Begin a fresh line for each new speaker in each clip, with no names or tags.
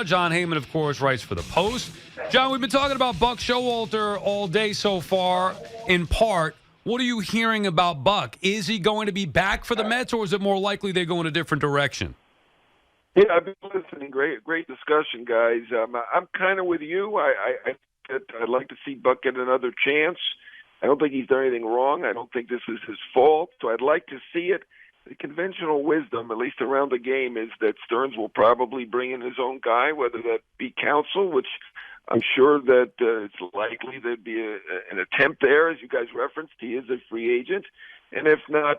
now. John Heyman, of course, writes for the Post. John, we've been talking about Buck Showalter all day so far, in part. What are you hearing about Buck? Is he going to be back for the Mets, or is it more likely they go in a different direction?
Yeah, I've been listening. Great discussion, guys. I'm kind of with you. I'd like to see Buck get another chance. I don't think he's done anything wrong. I don't think this is his fault. So I'd like to see it. The conventional wisdom, at least around the game, is that Stearns will probably bring in his own guy, whether that be Counsell, which I'm sure that it's likely there'd be an attempt there. As you guys referenced, he is a free agent. And if not,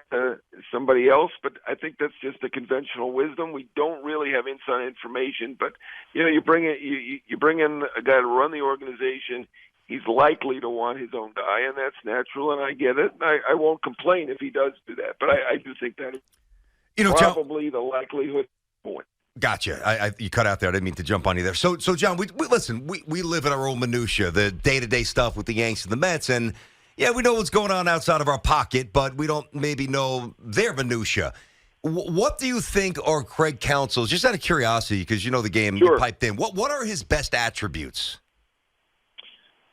somebody else. But I think that's just the conventional wisdom. We don't really have inside information. But, you bring in a guy to run the organization. He's likely to want his own guy, and that's natural, and I get it. I won't complain if he does do that. But I do think that is probably the likelihood point.
Gotcha. You cut out there. I didn't mean to jump on you there. So John, we listen, we live in our own minutia, the day-to-day stuff with the Yanks and the Mets, and yeah, we know what's going on outside of our pocket, but we don't maybe know their minutia. What do you think are Craig Counsell's, just out of curiosity, because you know the game,
Sure.
You piped in, what are his best attributes?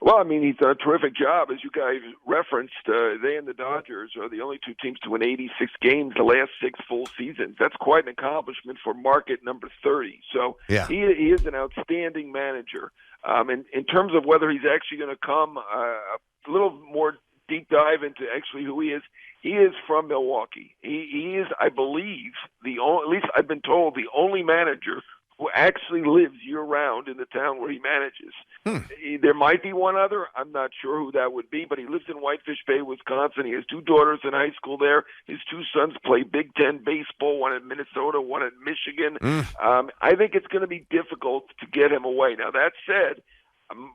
Well, I mean, he's done a terrific job. As you guys referenced, they and the Dodgers are the only two teams to win 86 games the last 6 full seasons. That's quite an accomplishment for market number 30. So
yeah.
He is an outstanding manager. In terms of whether he's actually going to come, a little more deep dive into actually who he is from Milwaukee. He is, I believe, at least I've been told, the only manager who actually lives year-round in the town where he manages. There might be one other. I'm not sure who that would be, but he lives in Whitefish Bay, Wisconsin. He has 2 daughters in high school there. His 2 sons play Big Ten baseball, one at Minnesota, one at Michigan. I think it's going to be difficult to get him away. Now, that said,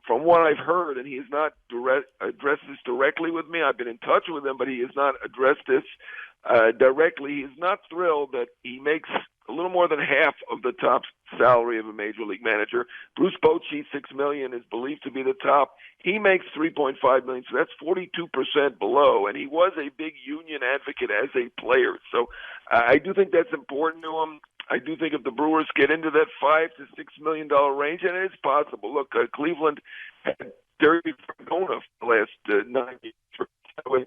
from what I've heard, and he has not addressed this directly with me, I've been in touch with him, but he has not addressed this directly. He's not thrilled that he makes a little more than half of the top salary of a major league manager. Bruce Bochy, $6 million, is believed to be the top. He makes $3.5 million, so that's 42% below. And he was a big union advocate as a player. So I do think that's important to him. I do think if the Brewers get into that $5 to $6 million range, and it's possible. Look, Cleveland had Terry Francona for the last 9 years.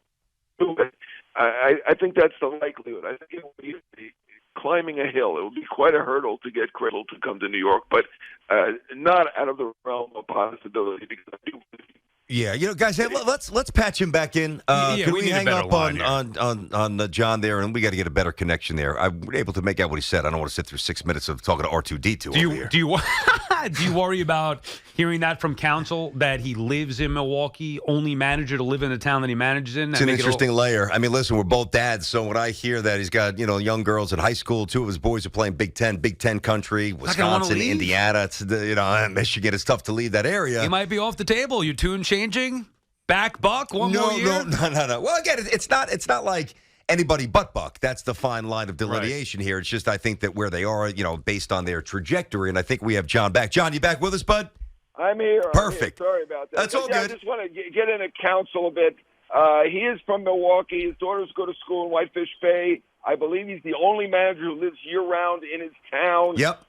I think that's the likelihood. I think it will be climbing a hill. It will be quite a hurdle to get Criddle to come to New York, but not out of the realm of possibility because I do believe.
Yeah, guys, hey, let's patch him back in. Can we hang up on John there, and we got to get a better connection there. I'm able to make out what he said. I don't want to sit through 6 minutes of talking to R2D2
Do you worry about hearing that from Counsell, that he lives in Milwaukee, only manager to live in the town that he manages in?
It's an interesting layer. I mean, listen, we're both dads, so when I hear that he's got young girls in high school, 2 of his boys are playing Big Ten country, Wisconsin, Indiana, it's Michigan. It's tough to leave that area.
He might be off the table. You tune changing? Back Buck one more year?
No. Well, again, it's not like anybody but Buck. That's the fine line of delineation here. It's just I think that where they are, based on their trajectory, and I think we have John back. John, you back with us, bud?
I'm here.
Perfect.
Sorry about that.
That's all good.
I just want to get into Counsell a bit. He is from Milwaukee. His daughters go to school in Whitefish Bay. I believe he's the only manager who lives year-round in his town.
Yep.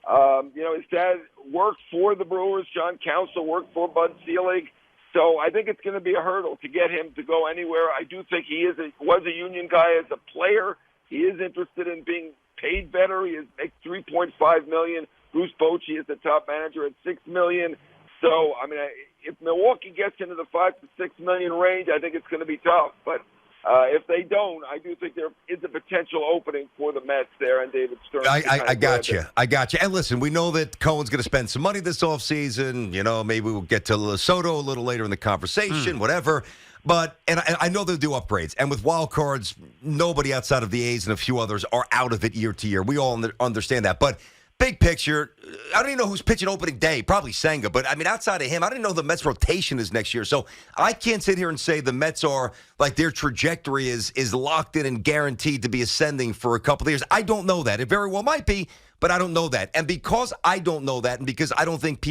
His dad worked for the Brewers. John Counsell worked for Bud Selig. So I think it's going to be a hurdle to get him to go anywhere. I do think he was a union guy as a player. He is interested in being paid better. He makes $3.5 million. Bruce Bochy is the top manager at $6 million. So, I mean, if Milwaukee gets into the $5 to $6 million range, I think it's going to be tough. But if they don't, I do think there is a potential opening for the Mets there and David Stearns.
I got you. And listen, we know that Cohen's going to spend some money this offseason. Maybe we'll get to Soto a little later in the conversation, whatever. But and I know they'll do upgrades. And with wild cards, nobody outside of the A's and a few others are out of it year to year. We all understand that. But big picture, I don't even know who's pitching opening day. Probably Senga. But, I mean, outside of him, I didn't know the Mets' rotation is next year. So I can't sit here and say the Mets are, like, their trajectory is locked in and guaranteed to be ascending for a couple of years. I don't know that. It very well might be, but I don't know that. And because I don't know that and because I don't think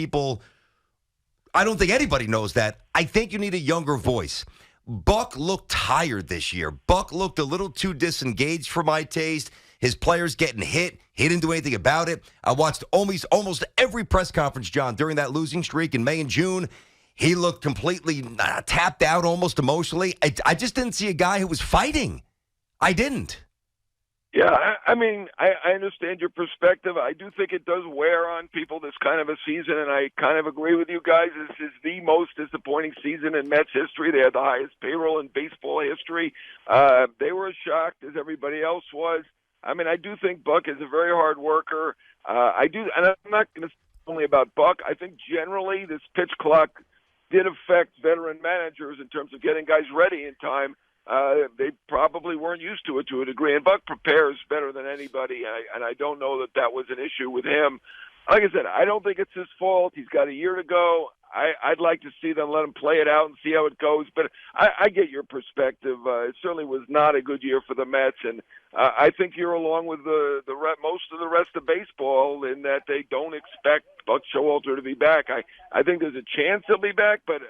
anybody knows that, I think you need a younger voice. Buck looked tired this year. Buck looked a little too disengaged for my taste. his players getting hit. He didn't do anything about it. I watched almost every press conference, John, during that losing streak in May and June. He looked completely tapped out, almost emotionally. I just didn't see a guy who was fighting. I didn't.
Yeah, I mean, I understand your perspective. I do think it does wear on people this kind of a season, and I kind of agree with you guys. This is the most disappointing season in Mets history. They had the highest payroll in baseball history. They were as shocked as everybody else was. I mean, I do think Buck is a very hard worker. I do, and I'm not going to say only about Buck. I think generally this pitch clock did affect veteran managers in terms of getting guys ready in time. They probably weren't used to it to a degree, and Buck prepares better than anybody, and I don't know that was an issue with him. Like I said, I don't think it's his fault. He's got a year to go. I'd like to see them let him play it out and see how it goes, but I get your perspective. It certainly was not a good year for the Mets, and I think you're along with most of the rest of baseball in that they don't expect Buck Showalter to be back. I think there's a chance he'll be back, but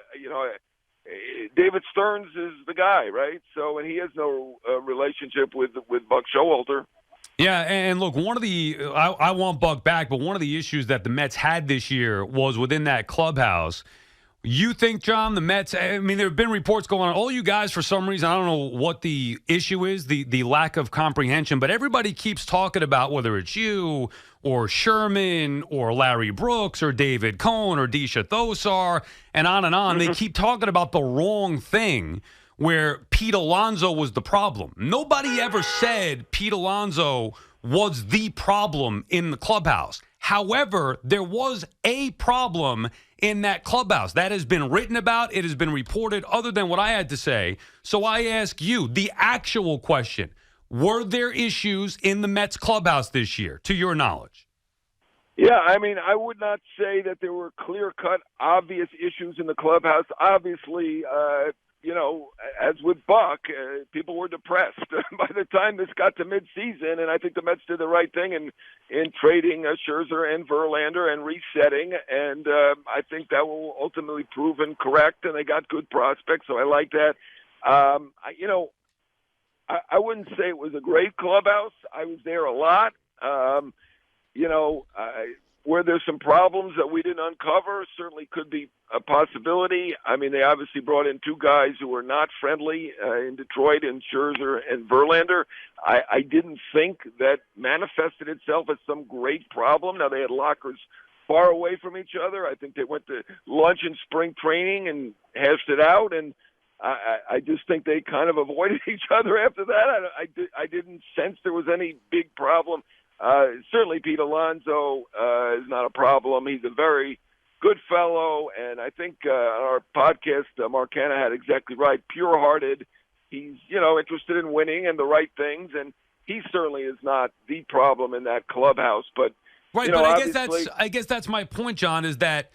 David Stearns is the guy, right? So, and he has no relationship with Buck Showalter.
Yeah, and look, I want Buck back, but one of the issues that the Mets had this year was within that clubhouse. You think, John, the Mets, I mean, there have been reports going on. All you guys, for some reason, I don't know what the issue is, the lack of comprehension, but everybody keeps talking about whether it's you or Sherman or Larry Brooks or David Cohn or Disha Thosar and on and on. They keep talking about the wrong thing where Pete Alonso was the problem. Nobody ever said Pete Alonso was the problem in the clubhouse. However, there was a problem in that clubhouse. That has been written about. It has been reported other than what I had to say. So I ask you the actual question. Were there issues in the Mets clubhouse this year, to your knowledge?
Yeah, I mean, I would not say that there were clear-cut, obvious issues in the clubhouse. Obviously, as with Buck, people were depressed by the time this got to midseason, and I think the Mets did the right thing in trading Scherzer and Verlander and resetting, and I think that will ultimately proven correct, and they got good prospects, so I like that. I wouldn't say it was a great clubhouse. I was there a lot. Were there some problems that we didn't uncover? Certainly could be a possibility. I mean, they obviously brought in two guys who were not friendly in Detroit, and Scherzer and Verlander. I didn't think that manifested itself as some great problem. Now, they had lockers far away from each other. I think they went to lunch in spring training and hashed it out, and I just think they kind of avoided each other after that. I didn't sense there was any big problem. Certainly Pete Alonso is not a problem. He's a very good fellow, and I think on our podcast, Mark Hanna had exactly right, pure-hearted. He's, interested in winning and the right things, and he certainly is not the problem in that clubhouse. But,
right, but I guess that's my point, John, is that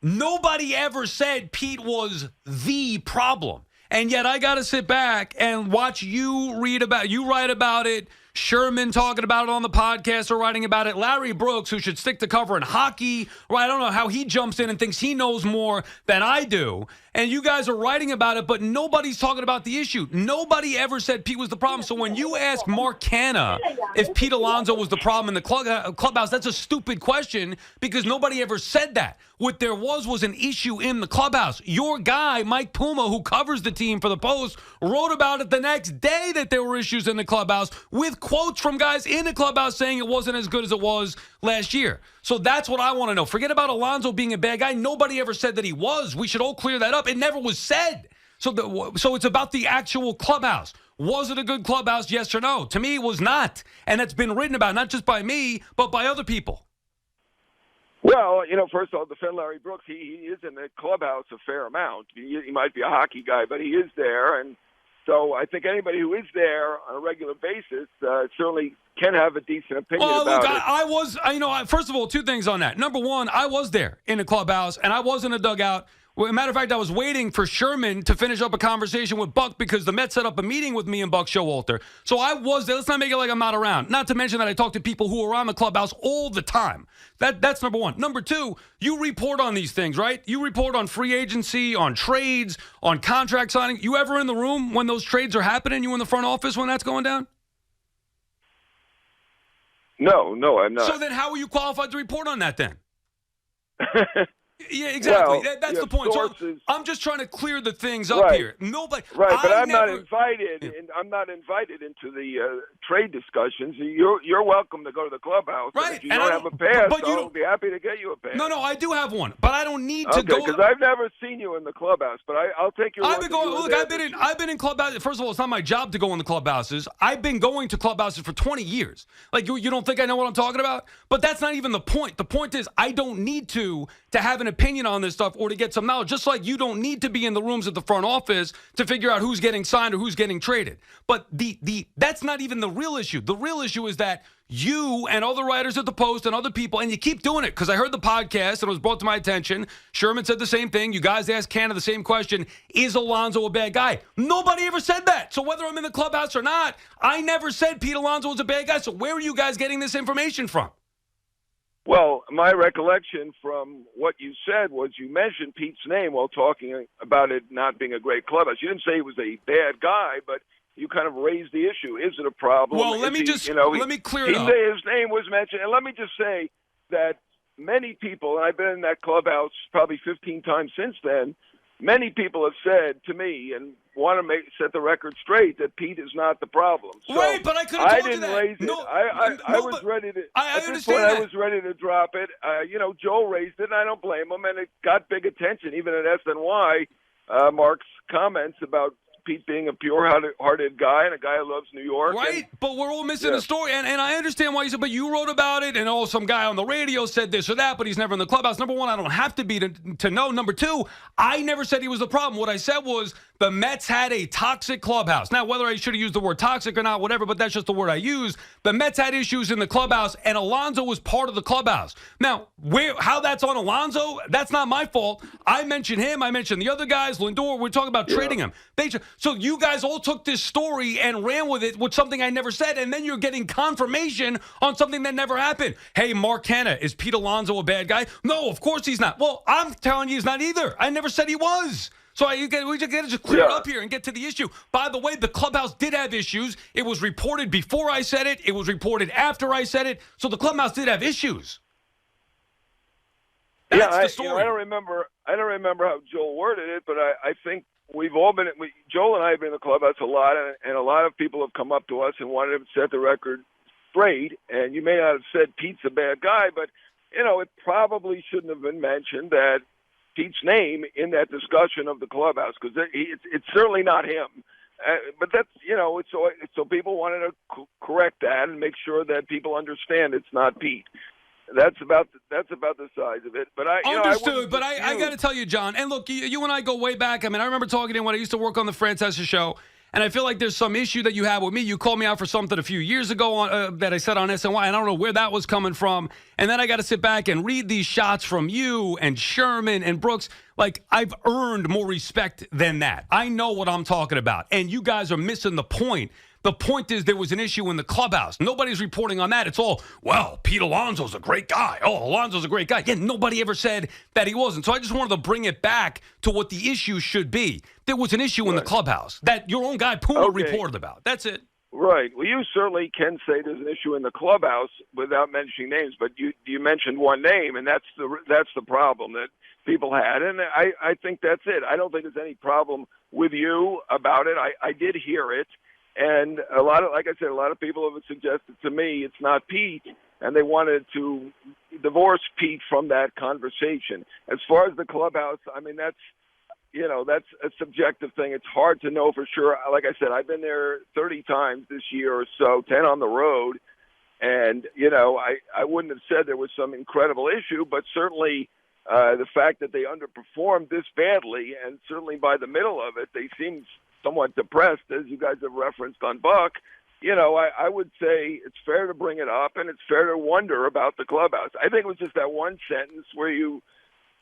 nobody ever said Pete was the problem. And yet I got to sit back and watch you write about it, Sherman talking about it on the podcast or writing about it, Larry Brooks, who should stick to covering hockey, right? I don't know how he jumps in and thinks he knows more than I do. And you guys are writing about it, but nobody's talking about the issue. Nobody ever said Pete was the problem. So when you ask Mark Hanna if Pete Alonso was the problem in the clubhouse, that's a stupid question because nobody ever said that. What there was an issue in the clubhouse. Your guy, Mike Puma, who covers the team for the Post, wrote about it the next day that there were issues in the clubhouse with quotes from guys in the clubhouse saying it wasn't as good as it was last year. So that's what I want to know. Forget about Alonso being a bad guy. Nobody ever said that he was. We should all clear that up. It never was said. So it's about the actual clubhouse. Was it a good clubhouse, yes or no? To me, it was not. And it's been written about, not just by me, but by other people.
Well, first of all, defend Larry Brooks. He is in the clubhouse a fair amount. He might be a hockey guy, but he is there. And so I think anybody who is there on a regular basis certainly can have a decent opinion about it.
I was, first of all, two things on that. Number one, I was there in the clubhouse, and I was in a dugout. Well, as a matter of fact, I was waiting for Sherman to finish up a conversation with Buck because the Mets set up a meeting with me and Buck Showalter. So I was there. Let's not make it like I'm not around. Not to mention that I talk to people who are around the clubhouse all the time. That's number one. Number two, you report on these things, right? You report on free agency, on trades, on contract signing. You ever in the room when those trades are happening? You in the front office when that's going down?
No, I'm not.
So then how are you qualified to report on that then? Yeah, exactly.
Well,
That's the point.
Sources,
So I'm just trying to clear the things up here. Nobody,
right? But I'm not
never,
invited.
Yeah.
And I'm not invited into the trade discussions. You're welcome to go to the clubhouse.
Right.
And if you
And
don't
I
have a
don't-
pass,
but you
I'll
don't-
be happy to get you a pass.
No, I do have one, but I don't need to
Okay,
go.
because I've never seen you in the clubhouse, but I'll take your.
I've been going. Look, I've been in clubhouses. First of all, it's not my job to go in the clubhouses. I've been going to clubhouses for 20 years. Like you don't think I know what I'm talking about? But that's not even the point. The point is I don't need to have an opinion on this stuff or to get some knowledge. Just like you don't need to be in the rooms at the front office to figure out who's getting signed or who's getting traded. But that's not even the real issue. The real issue is that you and other writers at the Post and other people, and you keep doing it because I heard the podcast and it was brought to my attention. Sherman said the same thing. You guys asked Canada the same question. Is Alonso a bad guy? Nobody ever said that. So whether I'm in the clubhouse or not, I never said Pete Alonso was a bad guy. So where are you guys getting this information from?
Well, my recollection from what you said was you mentioned Pete's name while talking about it not being a great clubhouse. You didn't say he was a bad guy, but you kind of raised the issue. Is it a problem?
Well, let me clear it up.
His name was mentioned. And let me just say that many people, and I've been in that clubhouse probably 15 times since then, many people have said to me and want to set the record straight that Pete is not the problem. So
right, but I could have told you
didn't
that.
raise it.
No,
I was ready to.
I
at this
understand
point,
that.
I was ready to drop it. Joe raised it, and I don't blame him. And it got big attention, even at SNY. Mark's comments about Pete being a pure-hearted guy and a guy who loves New York.
Right, but we're all missing the story. And I understand why you said, but you wrote about it, and some guy on the radio said this or that, but he's never in the clubhouse. Number one, I don't have to be to know. Number two, I never said he was the problem. What I said was the Mets had a toxic clubhouse. Now, whether I should have used the word toxic or not, whatever, but that's just the word I used. The Mets had issues in the clubhouse, and Alonso was part of the clubhouse. Now, how that's on Alonso, that's not my fault. I mentioned him. I mentioned the other guys, Lindor. We're talking about trading him. So you guys all took this story and ran with it with something I never said, and then you're getting confirmation on something that never happened. Hey, Mark Hanna, is Pete Alonso a bad guy? No, of course he's not. Well, I'm telling you he's not either. I never said he was. So we just got to just clear it up here and get to the issue. By the way, the clubhouse did have issues. It was reported before I said it. It was reported after I said it. So the clubhouse did have issues. That's the story.
I don't remember how Joel worded it, but I think we've all been. Joel and I have been in the clubhouse a lot, and a lot of people have come up to us and wanted to set the record straight. And you may not have said Pete's a bad guy, but it probably shouldn't have been mentioned that Pete's name in that discussion of the clubhouse, because it's certainly not him. But that's so people wanted to correct that and make sure that people understand it's not Pete. That's about the size of it. But I
got to tell you, John. And look, you and I go way back. I mean, I remember talking to him when I used to work on the Francesa show. And I feel like there's some issue that you have with me. You called me out for something a few years ago that I said on SNY, and I don't know where that was coming from. And then I got to sit back and read these shots from you and Sherman and Brooks. Like, I've earned more respect than that. I know what I'm talking about. And you guys are missing the point. The point is there was an issue in the clubhouse. Nobody's reporting on that. It's all, well, Pete Alonso's a great guy. Oh, Alonso's a great guy. Yeah, nobody ever said that he wasn't. So I just wanted to bring it back to what the issue should be. There was an issue in the clubhouse that your own guy Puma reported about. That's it.
Right. Well, you certainly can say there's an issue in the clubhouse without mentioning names, but you mentioned one name, and that's the problem that people had, and I think that's it. I don't think there's any problem with you about it. I did hear it. And like I said, a lot of people have suggested to me it's not Pete, and they wanted to divorce Pete from that conversation. As far as the clubhouse, I mean, that's a subjective thing. It's hard to know for sure. Like I said, I've been there 30 times this year or so, 10 on the road, and I wouldn't have said there was some incredible issue, but certainly the fact that they underperformed this badly, and certainly by the middle of it, they seemed somewhat depressed, as you guys have referenced on Buck. I would say it's fair to bring it up, and it's fair to wonder about the clubhouse. I think it was just that one sentence where you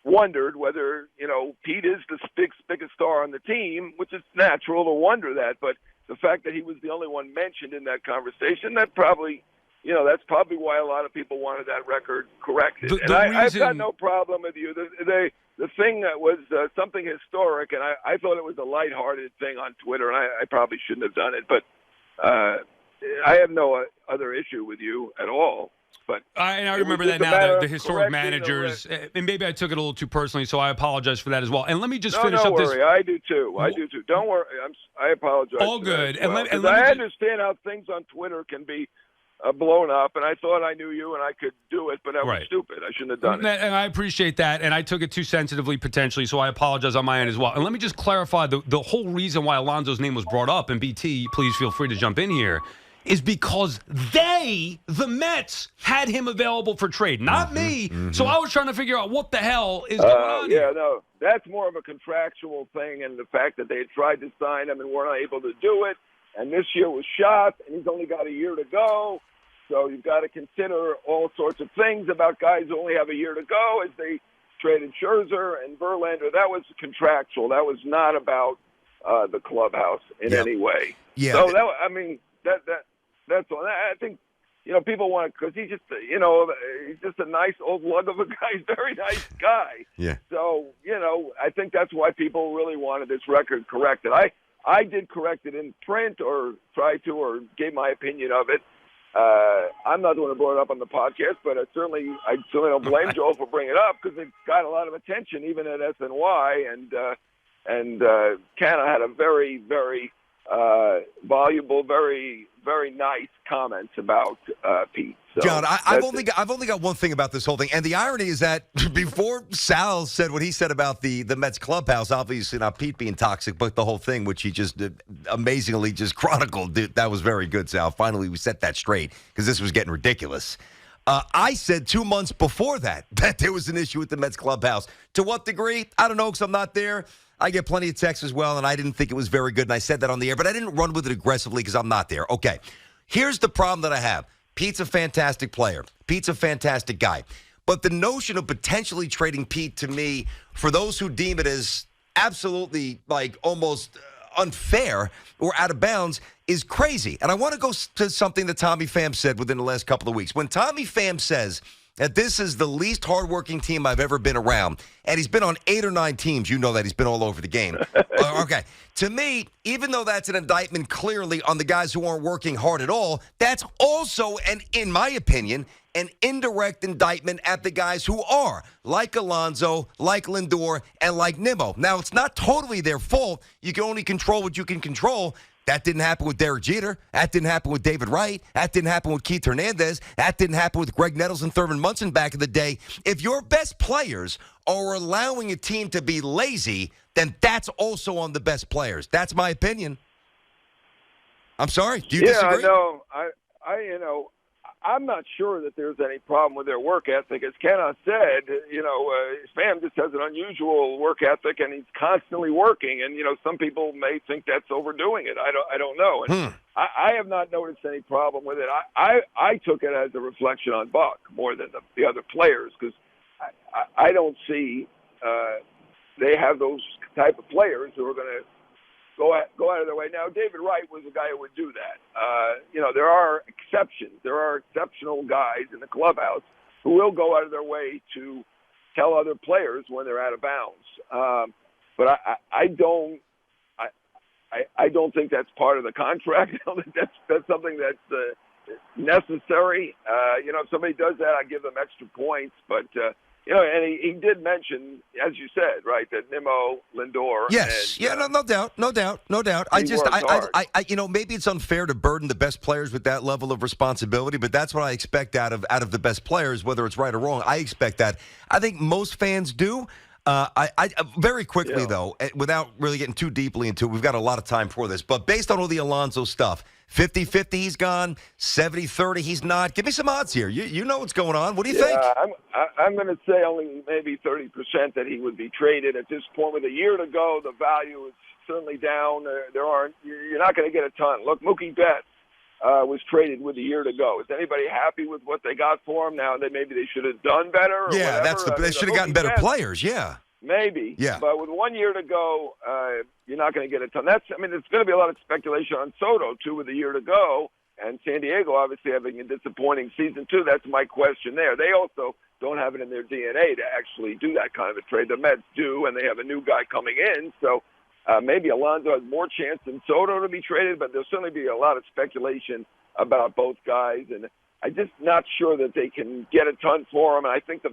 wondered whether, Pete is the biggest star on the team, which is natural to wonder that. But the fact that he was the only one mentioned in that conversation, that's probably why a lot of people wanted that record corrected. I've got no problem with you. The thing that was something historic, and I thought it was a lighthearted thing on Twitter, and I probably shouldn't have done it, but I have no other issue with you at all. But
I
it was
remember
just
that
a
now,
matter
the
of
historic
correcting the
managers, and maybe I took it a little too personally, so I apologize for that as well. And let me just finish
Don't
up this.
worry. I do too. Don't worry. I apologize.
All
for
good.
That as well,
and let
I
me
understand how things on Twitter can be blown up, and I thought I knew you and I could do it, but I was stupid. I shouldn't have done it.
And I appreciate that, and I took it too sensitively potentially, so I apologize on my end as well. And let me just clarify the whole reason why Alonso's name was brought up, and BT, please feel free to jump in here, is because the Mets, had him available for trade, not me. So I was trying to figure out what the hell is going on here.
No, that's more of a contractual thing, and the fact that they had tried to sign him and weren't able to do it, and this year was shot, and he's only got a year to go. So you've got to consider all sorts of things about guys who only have a year to go as they traded Scherzer and Verlander. That was contractual. That was not about the clubhouse in any way.
Yeah.
So that's all. I think people want to, because he's just he's just a nice old lug of a guy. He's a very nice guy.
Yeah.
So I think that's why people really wanted this record corrected. I did correct it in print or tried to or gave my opinion of it. I'm not the one who brought it up on the podcast, but I certainly don't blame Joel for bringing it up because it got a lot of attention even at SNY, and Canna had a very, very voluble, very, very nice comments about Pete. So
John, I've only got one thing about this whole thing, and the irony is that before Sal said what he said about the Mets clubhouse, obviously not Pete being toxic, but the whole thing, which he just amazingly just chronicled. That was very good, Sal. Finally, we set that straight because this was getting ridiculous. I said 2 months before that there was an issue with the Mets clubhouse. To what degree? I don't know because I'm not there. I get plenty of texts as well, and I didn't think it was very good, and I said that on the air, but I didn't run with it aggressively because I'm not there. Okay, here's the problem that I have. Pete's a fantastic player. Pete's a fantastic guy. But the notion of potentially trading Pete, to me, for those who deem it as absolutely, almost unfair or out of bounds, is crazy. And I want to go to something that Tommy Pham said within the last couple of weeks. When Tommy Pham says that this is the least hardworking team I've ever been around, and he's been on 8 or 9 teams. You know that. He's been all over the game. Okay. To me, even though that's an indictment clearly on the guys who aren't working hard at all, that's also, in my opinion, an indirect indictment at the guys who are, like Alonso, like Lindor, and like Nimmo. Now, it's not totally their fault. You can only control what you can control. That didn't happen with Derek Jeter. That didn't happen with David Wright. That didn't happen with Keith Hernandez. That didn't happen with Greg Nettles and Thurman Munson back in the day. If your best players are allowing a team to be lazy, then that's also on the best players. That's my opinion. I'm sorry. Do you disagree?
Yeah, no. I'm not sure that there's any problem with their work ethic. As Kenna said, Pham just has an unusual work ethic, and he's constantly working. And some people may think that's overdoing it. I don't know. And I have not noticed any problem with it. I took it as a reflection on Buck more than the other players because I don't see they have those type of players who are going to go out of their way. Now, David Wright was a guy who would do that. There are exceptions. There are exceptional guys in the clubhouse who will go out of their way to tell other players when they're out of bounds. But I don't think that's part of the contract. I don't think that's something that's necessary. If somebody does that, I give them extra points. But and he did mention, as you said, right, that Nimmo, Lindor.
Yes,
and,
no doubt. Maybe it's unfair to burden the best players with that level of responsibility, but that's what I expect out of the best players, whether it's right or wrong. I expect that. I think most fans do. I very quickly, though, without really getting too deeply into it, we've got a lot of time for this, but based on all the Alonso stuff, 50-50 he's gone, 70-30 he's not. Give me some odds here. You know what's going on. What do you think?
I'm going to say only maybe 30% that he would be traded at this point. With a year to go, the value is certainly down. You're not going to get a ton. Look, Mookie Betts was traded with a year to go. Is anybody happy with what they got for him? Now, maybe they should have done better.
Yeah, they should have gotten better players. Yeah.
Maybe.
Yeah.
But with 1 year to go, you're not going to get a ton. There's going to be a lot of speculation on Soto, too, with a year to go. And San Diego obviously having a disappointing season, too. That's my question there. They also don't have it in their DNA to actually do that kind of a trade. The Mets do, and they have a new guy coming in. So maybe Alonso has more chance than Soto to be traded, but there'll certainly be a lot of speculation about both guys, and I'm just not sure that they can get a ton for them. And I think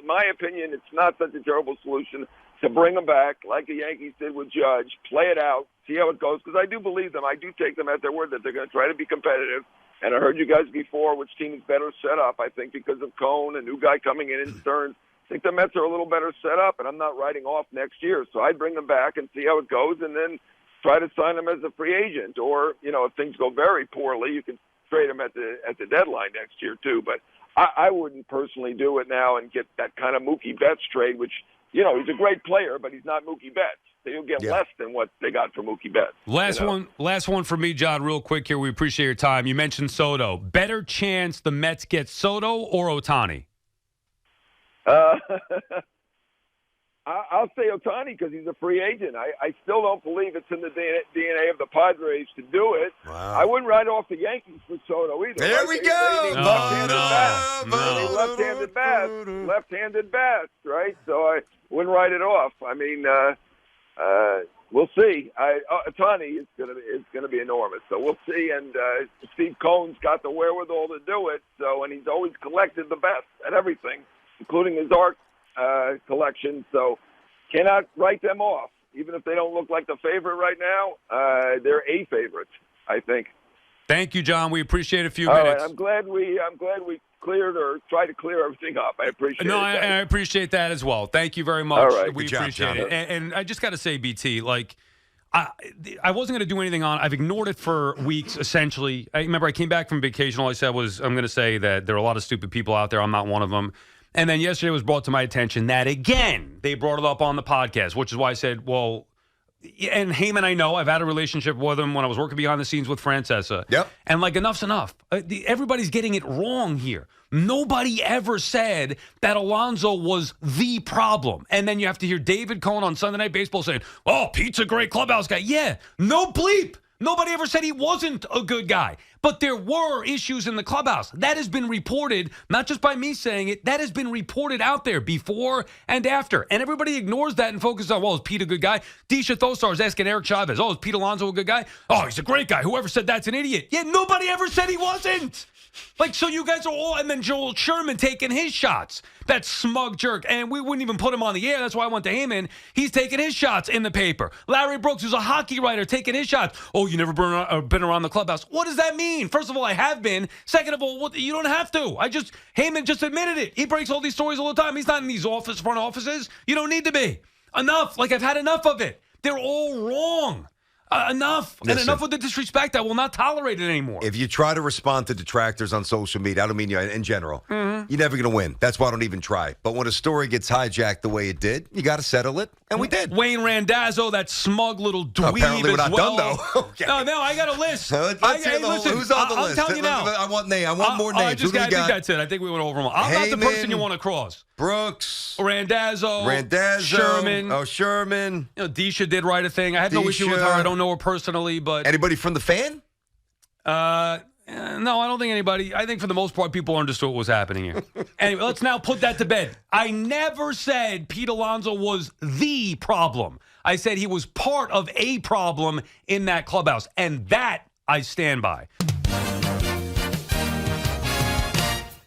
my opinion, it's not such a terrible solution to bring them back like the Yankees did with Judge, play it out, see how it goes, because I do believe them. I do take them at their word that they're going to try to be competitive. And I heard you guys before, which team is better set up, I think, because of Cone, a new guy coming in Stearns. I think the Mets are a little better set up, and I'm not writing off next year. So I'd bring them back and see how it goes, and then try to sign them as a free agent. Or, if things go very poorly, you can trade him at the deadline next year too. But I wouldn't personally do it now and get that kind of Mookie Betts trade, which, he's a great player, but he's not Mookie Betts. So you'll get less than what they got for Mookie Betts.
Last one for me, John, real quick here. We appreciate your time. You mentioned Soto. Better chance the Mets get Soto or Ohtani?
I'll say Ohtani because he's a free agent. I still don't believe it's in the DNA of the Padres to do it.
Wow.
I wouldn't write off the Yankees for Soto either.
There we go.
They left-handed bats, right? So I wouldn't write it off. I mean, we'll see. Ohtani is going to be enormous. So we'll see. And Steve Cohen's got the wherewithal to do it. So, and he's always collected the best at everything, including his art collection, so cannot write them off. Even if they don't look like the favorite right now, they're a favorite, I think.
Thank you, John. We appreciate a few minutes.
All right, I'm glad we cleared or tried to clear everything up. I appreciate it.
No, I appreciate that as well. Thank you very much.
All right,
we
good job,
appreciate
John.
it. And I just got to say, BT, I wasn't going to do anything on it. I've ignored it for weeks, essentially. I remember I came back from vacation. All I said was, I'm going to say that there are a lot of stupid people out there. I'm not one of them. And then yesterday was brought to my attention that, again, they brought it up on the podcast, which is why I said, well, and Heyman, I know. I've had a relationship with him when I was working behind the scenes with Francesa.
Yep.
And, enough's enough. Everybody's getting it wrong here. Nobody ever said that Alonso was the problem. And then you have to hear David Cohn on Sunday Night Baseball saying, oh, Pete's a great clubhouse guy. Yeah, no bleep. Nobody ever said he wasn't a good guy. But there were issues in the clubhouse. That has been reported, not just by me saying it, that has been reported out there before and after. And everybody ignores that and focuses on, well, is Pete a good guy? Disha Thosar is asking Eric Chavez, oh, is Pete Alonso a good guy? Oh, he's a great guy. Whoever said that's an idiot. Yeah, nobody ever said he wasn't. So you guys are all, and then Joel Sherman taking his shots. That smug jerk. And we wouldn't even put him on the air. That's why I went to Heyman. He's taking his shots in the paper. Larry Brooks, who's a hockey writer, taking his shots. Oh, you never been around the clubhouse. What does that mean? First of all, I have been. Second of all, you don't have to. Heyman just admitted it. He breaks all these stories all the time. He's not in these front offices. You don't need to be. Enough. I've had enough of it. They're all wrong. Enough.
Listen,
and enough with the disrespect. I will not tolerate it anymore.
If you try to respond to detractors on social media, I don't mean you in general, you're never going to win. That's why I don't even try. But when a story gets hijacked the way it did, you got to settle it, and we did.
Wayne Randazzo, that smug little dweeb
apparently we're
as
not
well.
done, though. Okay.
No, I got a list.
Let's hear who's on the list?
I'm telling you now.
I want more names.
I think that's it. I think we went over them. I'm not the person you want to cross.
Brooks.
Randazzo. Sherman.
Oh, Sherman.
Disha did write a thing. I have no issue with her. I don't know her personally, but...
Anybody from the fan?
No, I don't think anybody. I think for the most part, people understood what was happening here. Anyway, let's now put that to bed. I never said Pete Alonso was the problem. I said he was part of a problem in that clubhouse, and that I stand by.